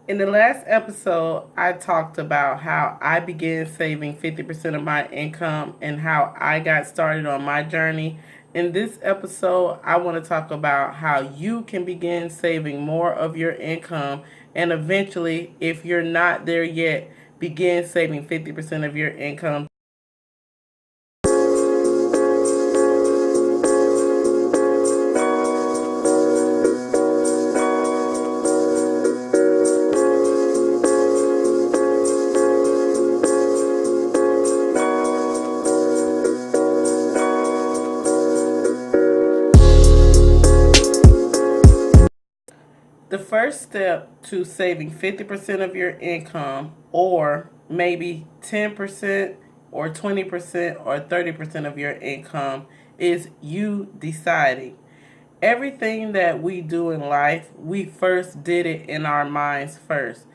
In the last episode, I talked about how I began saving 50% of my income and how I got started on my journey. In this episode, I want to talk about how you can begin saving more of your income and eventually, if you're not there yet, begin saving 50% of your income. The first step to saving 50% of your income, or maybe 10% or 20% or 30% of your income, is you deciding. Everything that we do in life, we first did it in our minds first.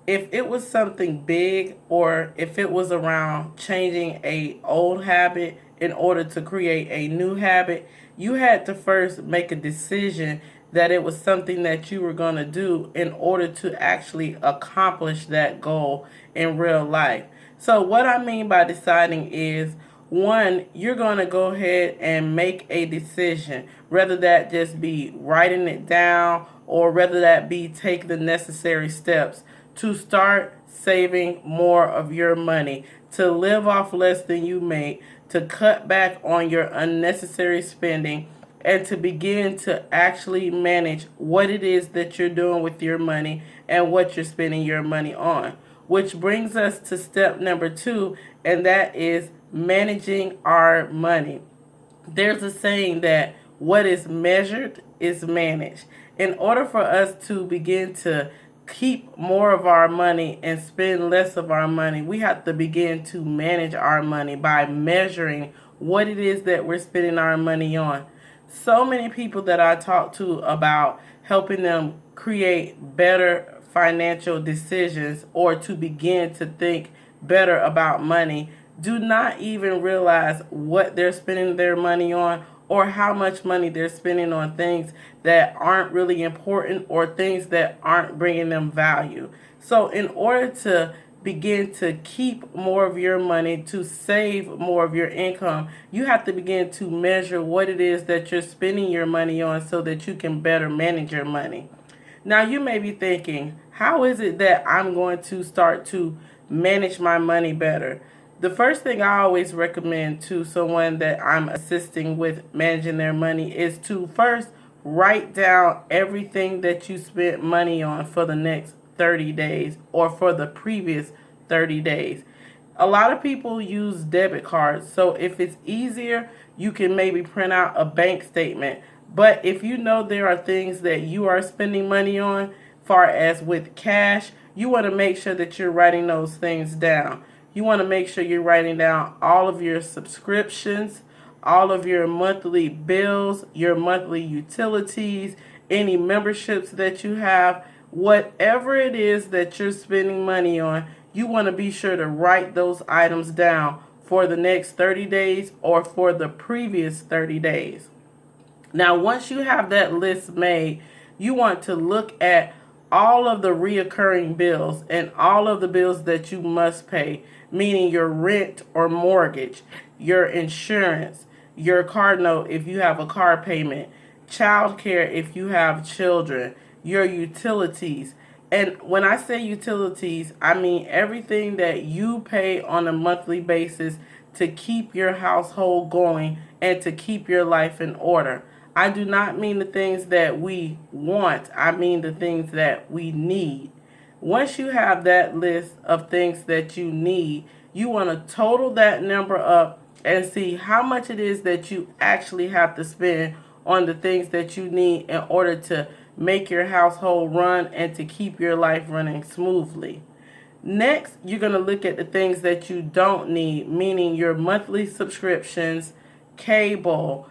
If it was something big or if it was around changing a old habit in order to create a new habit, you had to first make a decision that it was something that you were going to do in order to actually accomplish that goal in real life. So what I mean by deciding is, one, you're going to go ahead and make a decision, whether that just be writing it down or whether that be take the necessary steps to start saving more of your money, to live off less than you make, to cut back on your unnecessary spending, and to begin to actually manage what it is that you're doing with your money and what you're spending your money on. Which brings us to step number two, and that is managing our money. There's a saying that what is measured is managed. In order for us to begin to keep more of our money and spend less of our money, we have to begin to manage our money by measuring what it is that we're spending our money on. So many people that I talk to about helping them create better financial decisions or to begin to think better about money do not even realize what they're spending their money on or how much money they're spending on things that aren't really important or things that aren't bringing them value. So, in order to begin to keep more of your money, to save more of your income, you have to begin to measure what it is that you're spending your money on so that you can better manage your money. Now, you may be thinking, how is it that I'm going to start to manage my money better? The first thing I always recommend to someone that I'm assisting with managing their money is to first write down everything that you spent money on for the next 30 days or for the previous 30 days. A lot of people use debit cards, so if it's easier, you can maybe print out a bank statement. But if you know there are things that you are spending money on, far as with cash, you want to make sure that you're writing those things down. You want to make sure you're writing down all of your subscriptions, all of your monthly bills, your monthly utilities, any memberships that you have, whatever it is that you're spending money on, you want to be sure to write those items down for the next 30 days or for the previous 30 days. Now, once you have that list made, you want to look at all of the reoccurring bills and all of the bills that you must pay, meaning your rent or mortgage, your insurance, your car note if you have a car payment, child care if you have children, your utilities. And when I say utilities, I mean everything that you pay on a monthly basis to keep your household going and to keep your life in order. I do not mean the things that we want, I mean the things that we need. Once you have that list of things that you need, you want to total that number up and see how much it is that you actually have to spend on the things that you need in order to make your household run and to keep your life running smoothly. Next, you're going to look at the things that you don't need, meaning your monthly subscriptions, cable,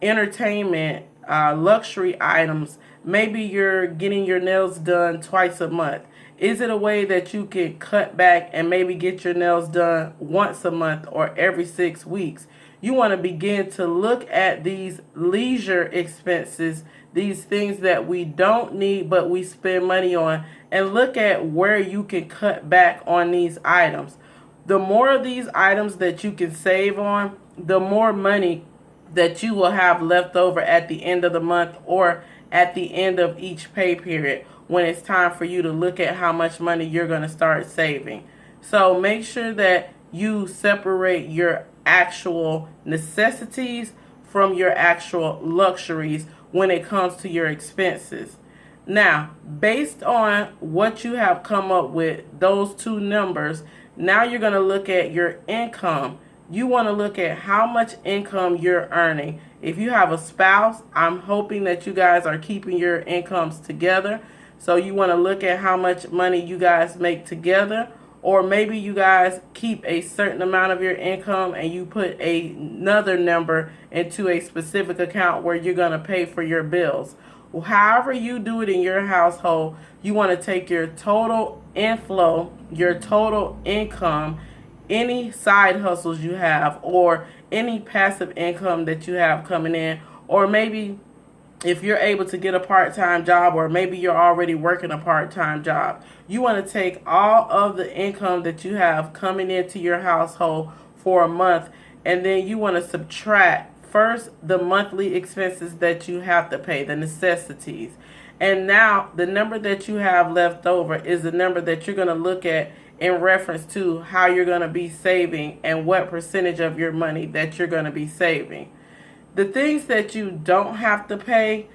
entertainment, luxury items. Maybe you're getting your nails done twice a month. Is it a way that you can cut back and maybe get your nails done once a month or every 6 weeks? you want to begin to look at these leisure expenses, these things that we don't need but we spend money on, and look at where you can cut back on these items. The more of these items that you can save on, the more money that you will have left over at the end of the month or at the end of each pay period when it's time for you to look at how much money you're going to start saving. So make sure that you separate your actual necessities from your actual luxuries when it comes to your expenses. Now, based on what you have come up with, those two numbers, now you're going to look at your income. You want to look at how much income you're earning. If you have a spouse, I'm hoping that you guys are keeping your incomes together. So you want to look at how much money you guys make together. Or maybe you guys keep a certain amount of your income and you put another number into a specific account where you're going to pay for your bills. Well, however you do it in your household, you want to take your total inflow, your total income, any side hustles you have, or any passive income that you have coming in, or maybe if you're able to get a part-time job, or maybe you're already working a part-time job, you want to take all of the income that you have coming into your household for a month, and then you want to subtract first the monthly expenses that you have to pay, the necessities. And now the number that you have left over is the number that you're going to look at in reference to how you're going to be saving and what percentage of your money that you're going to be saving. The things that you don't have to pay,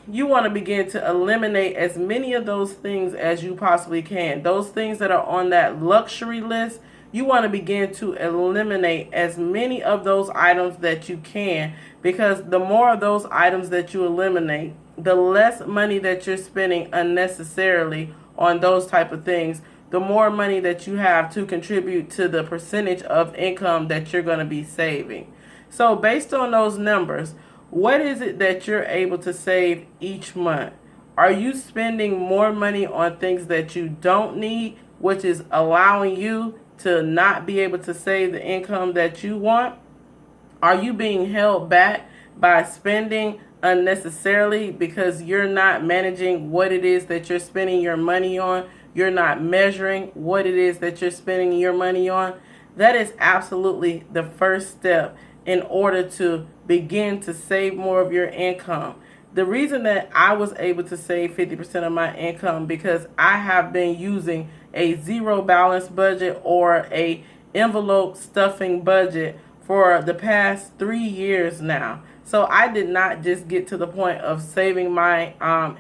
you want to begin to eliminate as many of those things as you possibly can. Those things that are on that luxury list, you want to begin to eliminate as many of those items that you can, because the more of those items that you eliminate, the less money that you're spending unnecessarily on those type of things, the more money that you have to contribute to the percentage of income that you're going to be saving. So based on those numbers, what is it that you're able to save each month? Are you spending more money on things that you don't need, which is allowing you to not be able to save the income that you want? Are you being held back by spending unnecessarily because you're not managing what it is that you're spending your money on? You're not measuring what it is that you're spending your money on? That is absolutely the first step in order to begin to save more of your income. The reason that I was able to save 50% of my income, because I have been using a zero balance budget or a envelope stuffing budget for the past 3 years now. So I did not just get to the point of saving my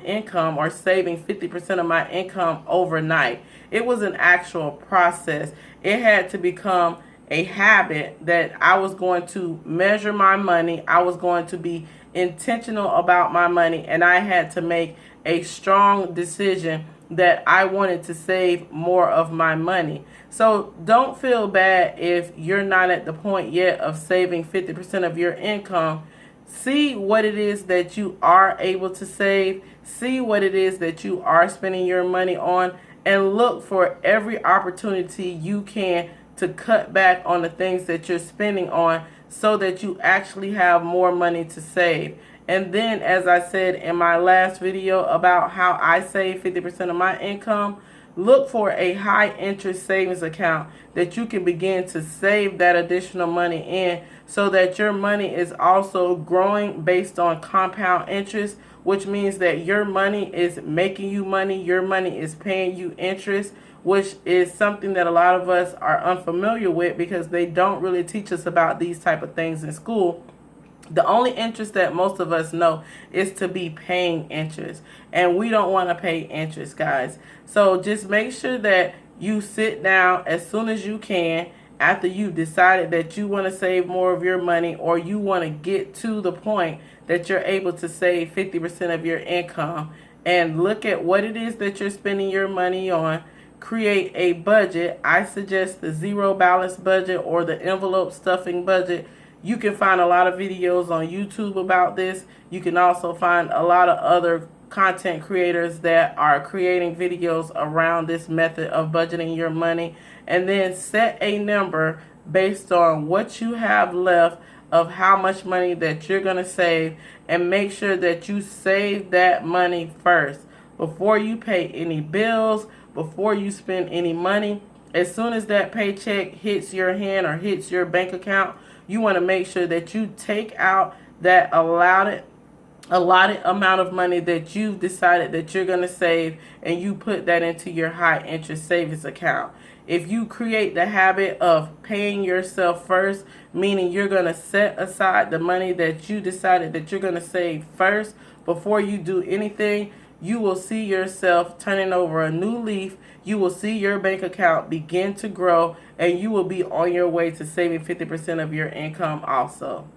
income or saving 50% of my income overnight. It was an actual process. It had to become a habit that I was going to measure my money. I was going to be intentional about my money, and I had to make a strong decision that I wanted to save more of my money. So don't feel bad if you're not at the point yet of saving 50% of your income. See what it is that you are able to save. See what it is that you are spending your money on, and look for every opportunity you can to cut back on the things that you're spending on so that you actually have more money to save. And then, as I said in my last video about how I save 50% of my income, look for a high interest savings account that you can begin to save that additional money in, so that your money is also growing based on compound interest, which means that your money is making you money, your money is paying you interest, which is something that a lot of us are unfamiliar with because they don't really teach us about these type of things in school. The only interest that most of us know is to be paying interest, and we don't want to pay interest, guys. So just make sure that you sit down as soon as you can after you've decided that you want to save more of your money, or you want to get to the point that you're able to save 50% of your income, and look at what it is that you're spending your money on. Create a budget. I suggest the zero balance budget or the envelope stuffing budget. You can find a lot of videos on YouTube about this. You can also find a lot of other content creators that are creating videos around this method of budgeting your money. And then set a number based on what you have left of how much money that you're going to save, and make sure that you save that money first before you pay any bills, before you spend any money. As soon as that paycheck hits your hand or hits your bank account, you want to make sure that you take out that allotted amount of money that you've decided that you're going to save, and you put that into your high interest savings account. If you create the habit of paying yourself first, meaning you're going to set aside the money that you decided that you're going to save first before you do anything, you will see yourself turning over a new leaf. You will see your bank account begin to grow, and you will be on your way to saving 50% of your income also.